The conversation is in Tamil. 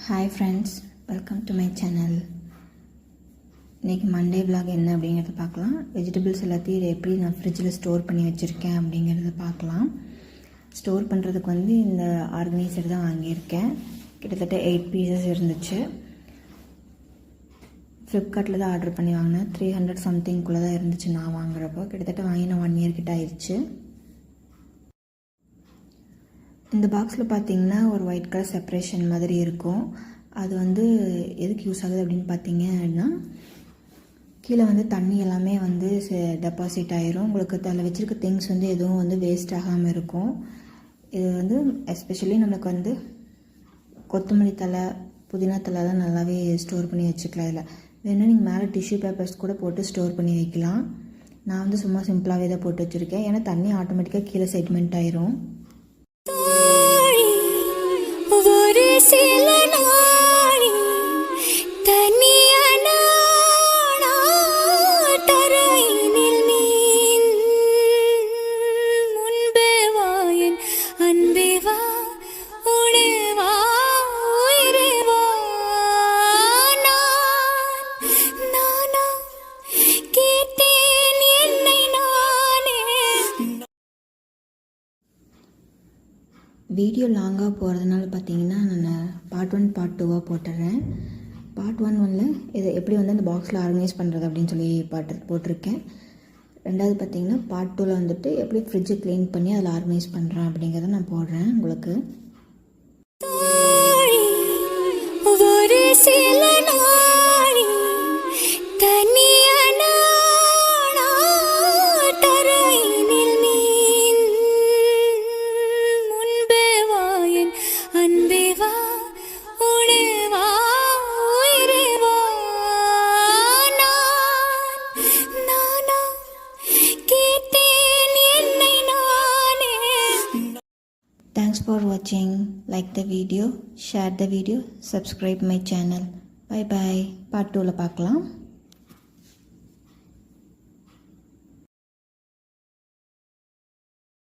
Hi friends, welcome to my channel. இன்றைக்கி மண்டே vlog என்ன அப்படிங்கிறத பார்க்கலாம். வெஜிடபிள்ஸ் எல்லாத்தையும் எப்படி நான் ஃப்ரிட்ஜில் ஸ்டோர் பண்ணி வச்சுருக்கேன் அப்படிங்கிறத பார்க்கலாம். ஸ்டோர் பண்ணுறதுக்கு இந்த ஆர்கனைசர் தான் வாங்கியிருக்கேன். கிட்டத்தட்ட 8 பீசஸ் இருந்துச்சு. ஃப்ளிப்கார்ட்டில் தான் ஆர்டர் பண்ணி வாங்கினேன். 300 சம்திங்குள்ளே தான் இருந்துச்சு நான் வாங்குறப்போ. கிட்டத்தட்ட வாங்கி நான் 1 இயர் கிட்ட ஆயிடுச்சு. இந்த பாக்ஸில் பார்த்தீங்கன்னா ஒரு ஒயிட் கலர் செப்பரேஷன் மாதிரி இருக்கும். அது எதுக்கு யூஸ் ஆகுது அப்படின்னு பார்த்தீங்கன்னா, கீழே தண்ணி எல்லாமே டெபாசிட் ஆயிரும். உங்களுக்கு அதில் வச்சுருக்க திங்ஸ் எதுவும் வேஸ்ட் ஆகாமல் இருக்கும். இது எஸ்பெஷலி நம்மளுக்கு கொத்தமல்லி தழை, புதினா தழைலாம் நல்லாவே ஸ்டோர் பண்ணி வச்சுக்கலாம். இதில் வேணும்னா நீங்கள் மேலே டிஷ்யூ பேப்பர்ஸ் கூட போட்டு ஸ்டோர் பண்ணி வைக்கலாம். நான் சும்மா சிம்பிளாகவே தான் போட்டு வச்சுருக்கேன். ஏன்னா தண்ணி ஆட்டோமேட்டிக்காக கீழே செடிமெண்ட் ஆயிரும். ஒரு சில நாளி தனியான தரையினில் மீன் முன்பே வாயன் அன்பே வா உணவா உயிரேவா நானா கேட்டேன் என்னை நானே. வீடியோ லாங்காக போகிறதுனால பார்த்தீங்கன்னா நான் பார்ட் 1 பார்ட் 2 போட்டுடுறேன். பார்ட் 1 இதை எப்படி அந்த பாக்ஸில் ஆர்கனைஸ் பண்ணுறது அப்படின்னு சொல்லி போட்டிருக்கேன். ரெண்டாவது பார்த்தீங்கன்னா பார்ட் 2 எப்படி ஃப்ரிட்ஜை க்ளீன் பண்ணி அதில் ஆர்கனைஸ் பண்ணுறேன் அப்படிங்கிறத நான் போடுறேன் உங்களுக்கு. ஒரு சில நாளி தனியான தரையினில் மீன் முன்பே வாயன் அன்பே வா உணவா உயிரேவா நானா கேட்டேன் என்னை நானே. Thanks for watching. Like the video, share the video, subscribe my channel. Bye bye. Part 2 பார்க்கலாம்.